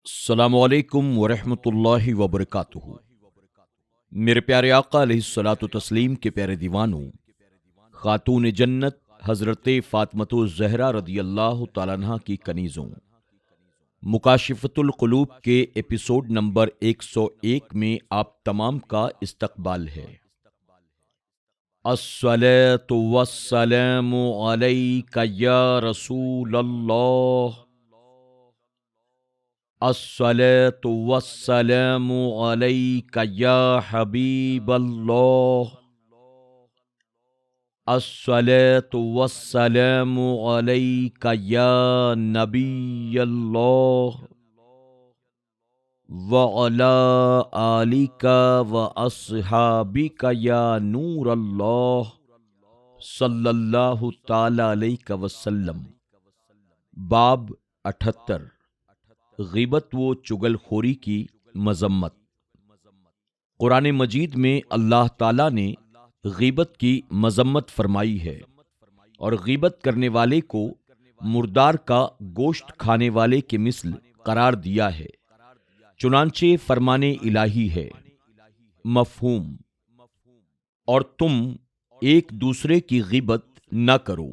السلام علیکم ورحمۃ اللہ وبرکاتہ۔ میرے پیارے آقا علیہ الصلاۃ والتسلیم کے پیارے دیوانوں، خاتون جنت حضرت فاطمۃ الزہرا رضی اللہ تعالیٰ عنہا کی کنیزوں، مکاشفۃ القلوب کے ایپیسوڈ نمبر 101 میں آپ تمام کا استقبال ہے۔ الصلاۃ والسلام علیک یا رسول اللہ، الصلاۃ والسلام علیک یا حبیب اللہ، الصلاۃ والسلام علیک یا نبی اللہ، وعلی آلک واصحابک یا نور اللہ، صلی اللہ تعالی علیہ وسلم۔ باب 78، غیبت و چغل خوری کی مذمت۔ قرآن مجید میں اللہ تعالیٰ نے غیبت کی مذمت فرمائی ہے اور غیبت کرنے والے کو مردار کا گوشت کھانے والے کے مثل قرار دیا ہے، چنانچہ فرمان الہی ہے۔ مفہوم: اور تم ایک دوسرے کی غیبت نہ کرو۔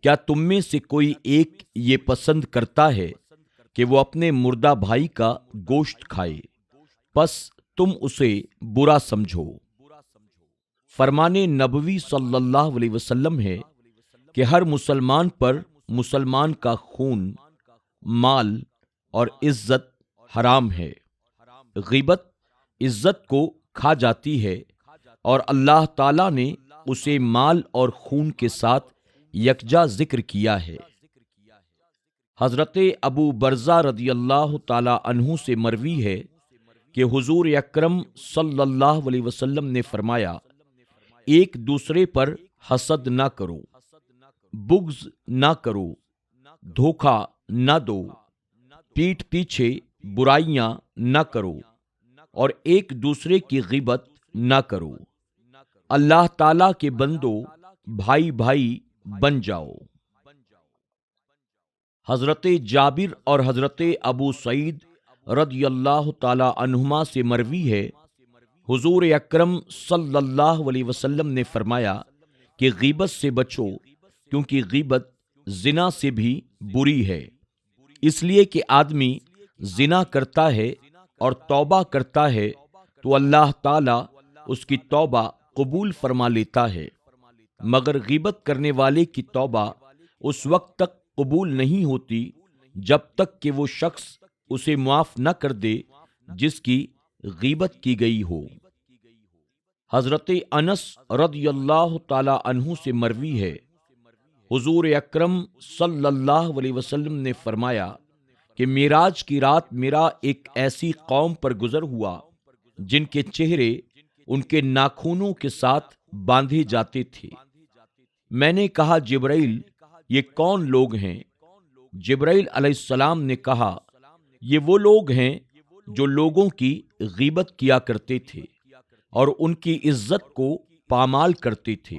کیا تم میں سے کوئی ایک یہ پسند کرتا ہے کہ وہ اپنے مردہ بھائی کا گوشت کھائے؟ پس تم اسے برا سمجھو۔ فرمان نبوی صلی اللہ علیہ وسلم ہے کہ ہر مسلمان پر مسلمان کا خون، مال اور عزت حرام ہے۔ غیبت عزت کو کھا جاتی ہے اور اللہ تعالیٰ نے اسے مال اور خون کے ساتھ یکجا ذکر کیا ہے۔ حضرت ابو برزہ رضی اللہ تعالی عنہ سے مروی ہے کہ حضور اکرم صلی اللہ علیہ وسلم نے فرمایا، ایک دوسرے پر حسد نہ کرو، بغض نہ کرو، دھوکہ نہ دو، پیٹھ پیچھے برائیاں نہ کرو اور ایک دوسرے کی غیبت نہ کرو۔ اللہ تعالیٰ کے بندو، بھائی بھائی بن جاؤ۔ حضرت جابر اور حضرت ابو سعید رضی اللہ تعالی عنہما سے مروی ہے، حضور اکرم صلی اللہ علیہ وسلم نے فرمایا کہ غیبت سے بچو، کیونکہ غیبت زنا سے بھی بری ہے، اس لیے کہ آدمی زنا کرتا ہے اور توبہ کرتا ہے تو اللہ تعالیٰ اس کی توبہ قبول فرما لیتا ہے، مگر غیبت کرنے والے کی توبہ اس وقت تک قبول نہیں ہوتی جب تک کہ وہ شخص اسے معاف نہ کر دے جس کی غیبت کی گئی ہو۔ حضرت انس رضی اللہ تعالی عنہ سے مروی ہے، حضور اکرم صلی اللہ علیہ وسلم نے فرمایا کہ معراج کی رات میرا ایک ایسی قوم پر گزر ہوا جن کے چہرے ان کے ناخنوں کے ساتھ باندھے جاتے تھے۔ میں نے کہا، جبرائیل، یہ کون لوگ ہیں؟ جبرائیل علیہ السلام نے کہا، یہ وہ لوگ ہیں جو لوگوں کی غیبت کیا کرتے تھے اور ان کی عزت کو پامال کرتے تھے۔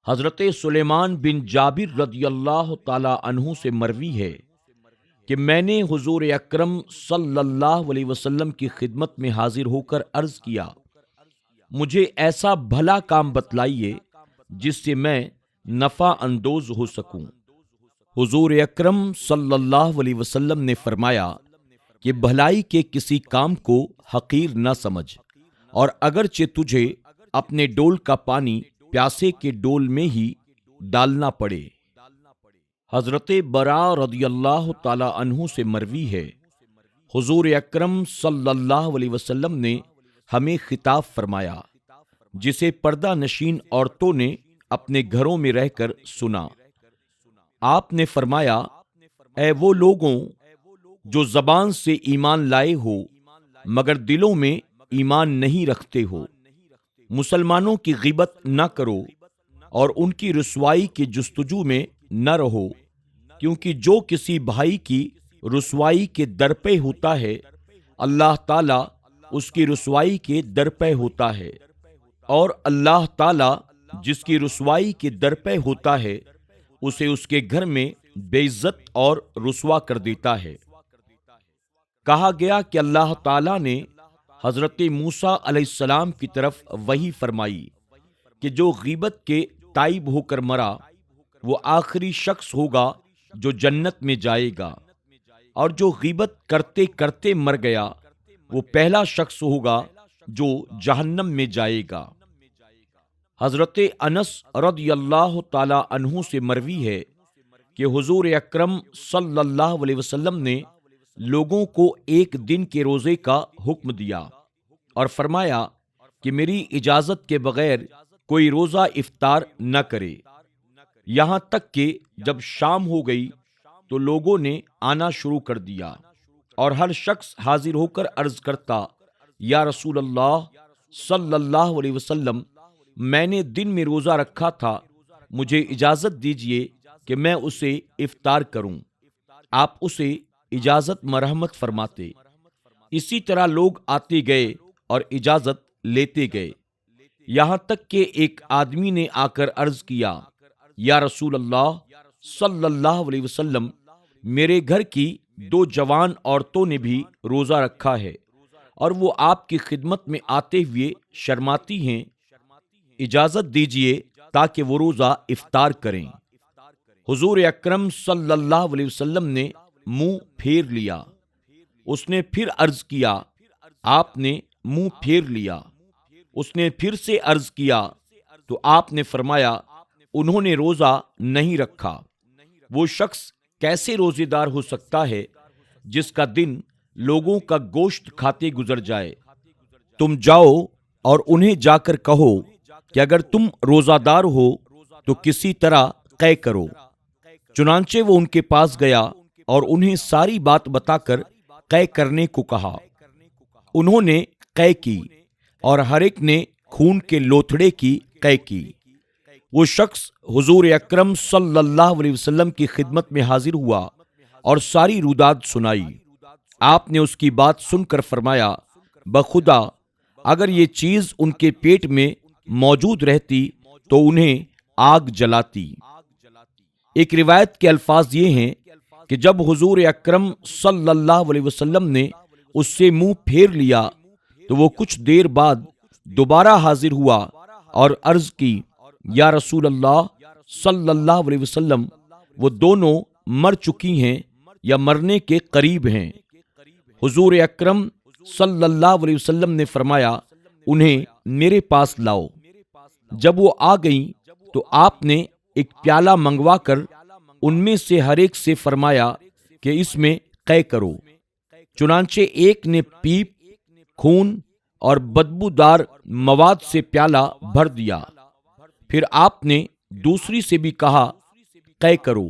حضرت سلیمان بن جابر رضی اللہ تعالی عنہ سے مروی ہے کہ میں نے حضور اکرم صلی اللہ علیہ وسلم کی خدمت میں حاضر ہو کر عرض کیا، مجھے ایسا بھلا کام بتلائیے جس سے میں نفع اندوز ہو سکوں۔ حضور اکرم صلی اللہ علیہ وسلم نے فرمایا کہ بھلائی کے کسی کام کو حقیر نہ سمجھ، اور اگرچہ تجھے اپنے ڈول کا پانی پیاسے کے ڈول میں ہی ڈالنا پڑے۔ حضرت براء رضی اللہ تعالی عنہ سے مروی ہے، حضور اکرم صلی اللہ علیہ وسلم نے ہمیں خطاب فرمایا جسے پردہ نشین عورتوں نے اپنے گھروں میں رہ کر سنا۔ آپ نے فرمایا، اے وہ لوگوں جو زبان سے ایمان لائے ہو مگر دلوں میں ایمان نہیں رکھتے ہو، مسلمانوں کی غیبت نہ کرو اور ان کی رسوائی کی جستجو میں نہ رہو، کیونکہ جو کسی بھائی کی رسوائی کے درپے ہوتا ہے اللہ تعالیٰ اس کی رسوائی کے درپے ہوتا ہے، اور اللہ تعالیٰ جس کی رسوائی کے درپے ہوتا ہے اسے اس کے گھر میں بے عزت اور رسوا کر دیتا ہے۔ کہا گیا کہ اللہ تعالیٰ نے حضرت موسیٰ علیہ السلام کی طرف وحی فرمائی کہ جو غیبت کے تائب ہو کر مرا وہ آخری شخص ہوگا جو جنت میں جائے گا، اور جو غیبت کرتے کرتے مر گیا وہ پہلا شخص ہوگا جو جہنم میں جائے گا۔ حضرت انس رضی اللہ تعالی عنہ سے مروی ہے کہ حضور اکرم صلی اللہ علیہ وسلم نے لوگوں کو ایک دن کے روزے کا حکم دیا اور فرمایا کہ میری اجازت کے بغیر کوئی روزہ افطار نہ کرے، یہاں تک کہ جب شام ہو گئی تو لوگوں نے آنا شروع کر دیا اور ہر شخص حاضر ہو کر عرض کرتا، یا رسول اللہ صلی اللہ علیہ وسلم، میں نے دن میں روزہ رکھا تھا، مجھے اجازت دیجیے کہ میں اسے افطار کروں۔ آپ اسے اجازت مرحمت فرماتے۔ اسی طرح لوگ آتے گئے اور اجازت لیتے گئے، یہاں تک کہ ایک آدمی نے آ کر عرض کیا، یا رسول اللہ صلی اللہ علیہ وسلم، میرے گھر کی 2 جوان عورتوں نے بھی روزہ رکھا ہے اور وہ آپ کی خدمت میں آتے ہوئے شرماتی ہیں، اجازت دیجیے تاکہ وہ روزہ افطار کریں۔ حضور اکرم صلی اللہ علیہ وسلم نے منہ پھیر لیا۔ اس نے پھر عرض کیا، آپ نے منہ پھیر لیا۔ اس نے پھر سے عرض کیا تو آپ نے فرمایا، انہوں نے روزہ نہیں رکھا۔ وہ شخص کیسے روزے دار ہو سکتا ہے جس کا دن لوگوں کا گوشت کھاتے گزر جائے؟ تم جاؤ اور انہیں جا کر کہو کہ اگر تم روزہ دار ہو تو کسی طرح قے کرو۔ چنانچہ وہ ان کے پاس گیا اور انہیں ساری بات بتا کر قے کرنے کو کہا۔ انہوں نے قے کی اور ہر ایک نے خون کے لوتھڑے کی قے کی۔ وہ شخص حضور اکرم صلی اللہ علیہ وسلم کی خدمت میں حاضر ہوا اور ساری روداد سنائی۔ آپ نے اس کی بات سن کر فرمایا، بخدا اگر یہ چیز ان کے پیٹ میں موجود رہتی تو انہیں آگ جلاتی۔ ایک روایت کے الفاظ یہ ہیں کہ جب حضور اکرم صلی اللہ علیہ وسلم نے اس سے منہ پھیر لیا تو وہ کچھ دیر بعد دوبارہ حاضر ہوا اور عرض کی، یا رسول اللہ صلی اللہ علیہ وسلم، وہ دونوں مر چکی ہیں یا مرنے کے قریب ہیں۔ حضور اکرم صلی اللہ علیہ وسلم نے فرمایا، انہیں میرے پاس لاؤ۔ جب وہ آ گئیں تو آپ نے ایک پیالہ منگوا کر ان میں سے ہر ایک سے فرمایا کہ اس میں قے کرو۔ چنانچہ ایک نے پیپ، خون اور بدبودار مواد سے پیالہ بھر دیا۔ پھر آپ نے دوسری سے بھی کہا قے کرو،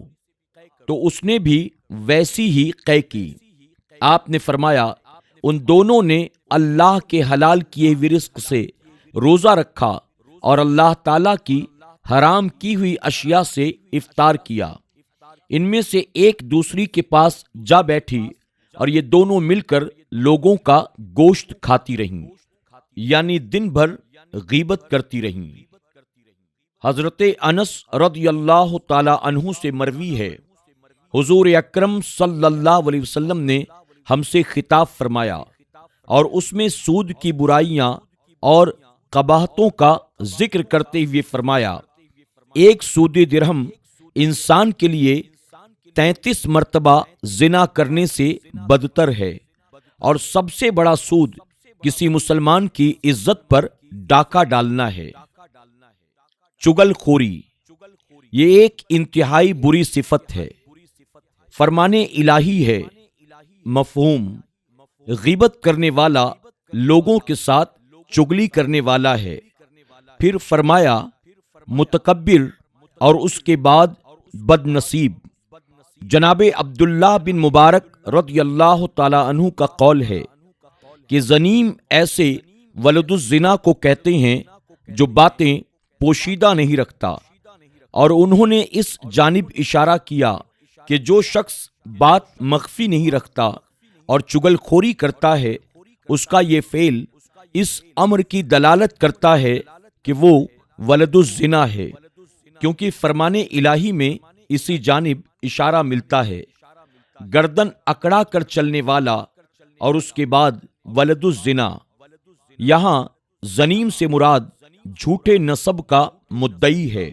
تو اس نے بھی ویسی ہی قے کی۔ آپ نے فرمایا، ان دونوں نے اللہ کے حلال کیے ہوئے رزق سے روزہ رکھا اور اللہ تعالیٰ کی حرام کی ہوئی اشیاء سے افطار کیا۔ ان میں سے ایک دوسری کے پاس جا بیٹھی اور یہ دونوں مل کر لوگوں کا گوشت کھاتی رہیں، یعنی دن بھر غیبت کرتی رہیں۔ حضرت انس رضی اللہ تعالی عنہ سے مروی ہے، حضور اکرم صلی اللہ علیہ وسلم نے ہم سے خطاب فرمایا اور اس میں سود کی برائیاں اور قباحتوں کا ذکر کرتے ہوئے فرمایا، ایک سودی درہم انسان کے لیے 33 مرتبہ زنا کرنے سے بدتر ہے، اور سب سے بڑا سود کسی مسلمان کی عزت پر ڈاکہ ڈالنا ہے۔ چغل خوری یہ ایک انتہائی بری صفت ہے، فرمان الہی ہے۔ مفہوم: غیبت کرنے والا لوگوں کے ساتھ چغلی کرنے والا ہے۔ پھر فرمایا، متکبر اور اس کے بعد بد نصیب۔ جناب عبداللہ بن مبارک رضی اللہ تعالی عنہ کا قول ہے کہ زنیم ایسے ولد الزنا کو کہتے ہیں جو باتیں پوشیدہ نہیں رکھتا، اور انہوں نے اس جانب اشارہ کیا کہ جو شخص بات مخفی نہیں رکھتا اور چغل خوری کرتا ہے، اس کا یہ فعل اس امر کی دلالت کرتا ہے کہ وہ ولد الزنا ہے، کیونکہ فرمان الہی میں اسی جانب اشارہ ملتا ہے۔ گردن اکڑا کر چلنے والا اور اس کے بعد ولد الزنا۔ یہاں زنیم سے مراد جھوٹے نسب کا مدعی ہے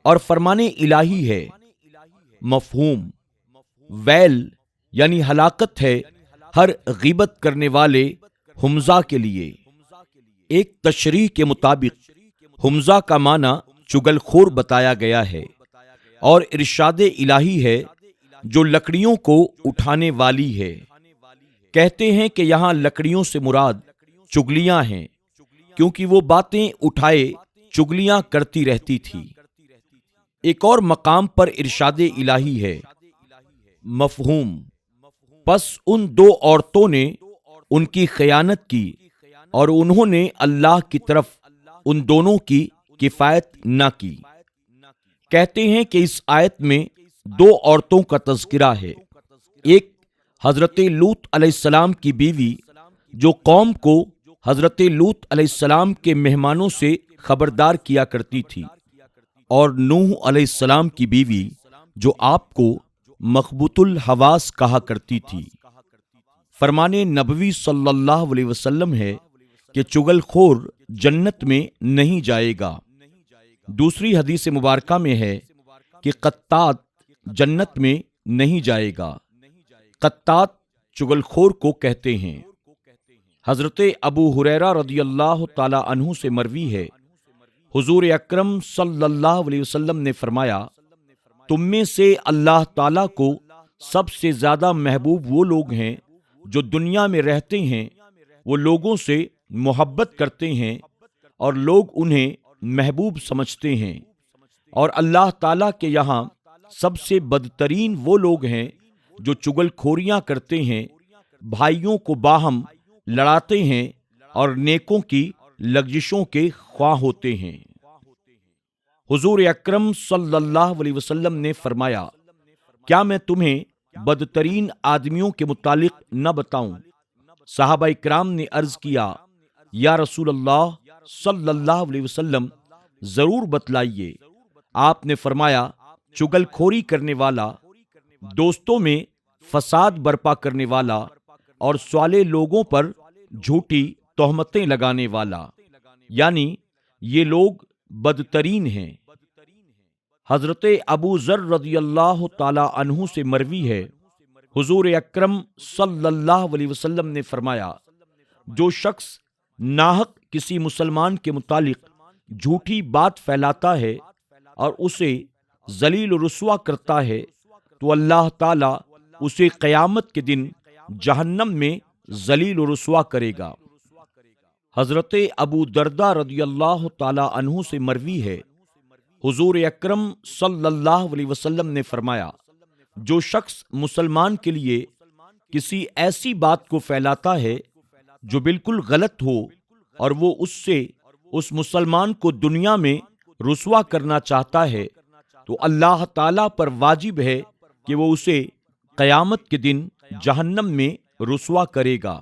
اور فرمان الہی ہے۔ مفہوم: ویل یعنی ہلاکت ہے ہر غیبت کرنے والے ہمزہ کے لیے۔ ایک تشریح کے مطابق ہمزہ کا معنی چگل خور بتایا گیا ہے اور ارشاد الہی ہے جو لکڑیوں کو اٹھانے والی ہے۔ کہتے ہیں کہ یہاں لکڑیوں سے مراد چگلیاں ہیں، کیونکہ وہ باتیں اٹھائے چگلیاں کرتی رہتی تھی۔ ایک اور مقام پر ارشاد الہی ہے۔ مفہوم: پس ان دو عورتوں نے ان کی خیانت کی اور انہوں نے اللہ کی طرف ان دونوں کی کفایت نہ کی۔ کہتے ہیں کہ اس آیت میں دو عورتوں کا تذکرہ ہے۔ ایک حضرت لوط علیہ السلام کی بیوی جو قوم کو حضرت لوط علیہ السلام کے مہمانوں سے خبردار کیا کرتی تھی، اور نوح علیہ السلام کی بیوی جو آپ کو مخبوط الحواس کہا کرتی تھی۔ فرمان نبوی صلی اللہ علیہ وسلم ہے کہ چگل خور جنت میں نہیں جائے گا۔ دوسری حدیث مبارکہ میں ہے کہ قطات جنت میں نہیں جائے گا۔ قطات چگل خور کو کہتے ہیں۔ حضرت ابو ہریرہ رضی اللہ تعالی عنہ سے مروی ہے، حضور اکرم صلی اللہ علیہ وسلم نے فرمایا، تم میں سے اللہ تعالیٰ کو سب سے زیادہ محبوب وہ لوگ ہیں جو دنیا میں رہتے ہیں، وہ لوگوں سے محبت کرتے ہیں اور لوگ انہیں محبوب سمجھتے ہیں، اور اللہ تعالیٰ کے یہاں سب سے بدترین وہ لوگ ہیں جو چگل کھوریاں کرتے ہیں، بھائیوں کو باہم لڑاتے ہیں اور نیکوں کی لغزشوں کے خواہ ہوتے ہیں۔ حضور اکرم صلی اللہ علیہ وسلم نے فرمایا، کیا میں تمہیں بدترین آدمیوں کے متعلق نہ بتاؤں؟ صحابہ اکرام نے عرض کیا، یا رسول اللہ صلی اللہ علیہ وسلم، ضرور بتلائیے۔ آپ نے فرمایا، چگل کھوری کرنے والا، دوستوں میں فساد برپا کرنے والا اور صالح لوگوں پر جھوٹی تہمتیں لگانے والا، یعنی یہ لوگ بدترین ہیں۔ حضرت ابو ذر رضی اللہ تعالی عنہ سے مروی ہے، حضور اکرم صلی اللہ علیہ وسلم نے فرمایا، جو شخص ناحق کسی مسلمان کے متعلق جھوٹی بات پھیلاتا ہے اور اسے ذلیل و رسوا کرتا ہے تو اللہ تعالیٰ اسے قیامت کے دن جہنم میں ذلیل و رسوا کرے گا۔ حضرت ابو دردہ رضی اللہ تعالی عنہ سے مروی ہے، حضور اکرم صلی اللہ علیہ وسلم نے فرمایا، جو شخص مسلمان کے لیے کسی ایسی بات کو پھیلاتا ہے جو بالکل غلط ہو اور وہ اس سے اس مسلمان کو دنیا میں رسوا کرنا چاہتا ہے تو اللہ تعالیٰ پر واجب ہے کہ وہ اسے قیامت کے دن جہنم میں رسوا کرے گا۔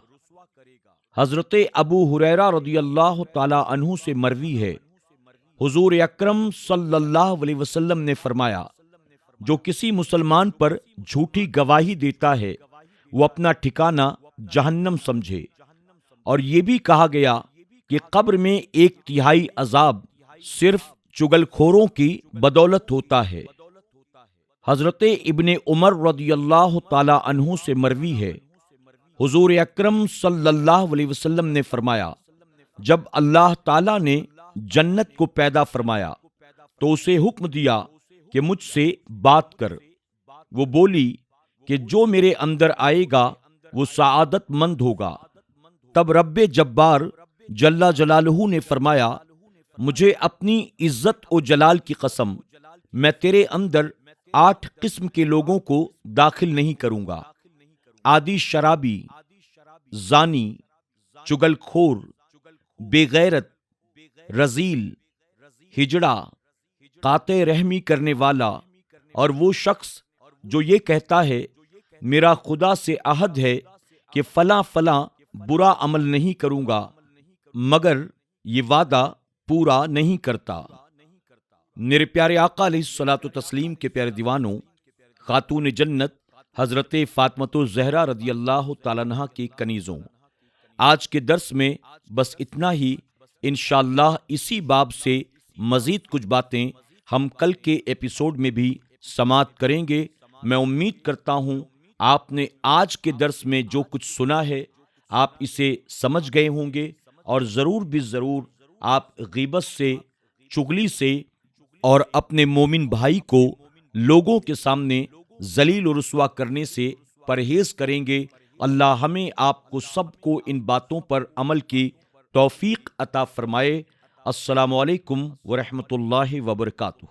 حضرت ابو ہریرہ رضی اللہ تعالی عنہ سے مروی ہے، حضور اکرم صلی اللہ علیہ وسلم نے فرمایا، جو کسی مسلمان پر جھوٹی گواہی دیتا ہے وہ اپنا ٹھکانہ جہنم سمجھے۔ اور یہ بھی کہا گیا کہ قبر میں 1/3 عذاب صرف چگل کھوروں کی بدولت ہوتا ہے۔ حضرت ابن عمر رضی اللہ تعالی عنہ سے مروی ہے، حضور اکرم صلی اللہ علیہ وسلم نے فرمایا، جب اللہ تعالیٰ نے جنت کو پیدا فرمایا تو اسے حکم دیا کہ مجھ سے بات کر۔ وہ بولی کہ جو میرے اندر آئے گا وہ سعادت مند ہوگا۔ تب رب جبار جل جلالہ نے فرمایا، مجھے اپنی عزت و جلال کی قسم، میں تیرے اندر 8 قسم کے لوگوں کو داخل نہیں کروں گا: عادی شرابی، زانی، چگل کھور، بے غیرت، رذیل، ہجڑا، قاطع رحمی کرنے والا، اور وہ شخص جو یہ کہتا ہے میرا خدا سے عہد ہے کہ فلاں فلاں برا عمل نہیں کروں گا مگر یہ وعدہ پورا نہیں کرتا۔ میرے پیارے آقا علیہ الصلوۃ والتسلیم کے پیارے دیوانوں، خاتون جنت حضرت فاطمۃ الزہرا رضی اللہ تعالیٰ عنہا کی کنیزوں۔ آج کے درس میں بس اتنا ہی، انشاءاللہ اسی باب سے مزید کچھ باتیں ہم کل کے ایپیسوڈ میں بھی سماعت کریں گے۔ میں امید کرتا ہوں آپ نے آج کے درس میں جو کچھ سنا ہے آپ اسے سمجھ گئے ہوں گے، اور ضرور بھی ضرور آپ غیبت سے، چغلی سے اور اپنے مومن بھائی کو لوگوں کے سامنے ذلیل و رسوا کرنے سے پرہیز کریں گے۔ اللہ ہمیں آپ کو سب کو ان باتوں پر عمل کی توفیق عطا فرمائے۔ السلام علیکم ورحمۃ اللہ وبرکاتہ۔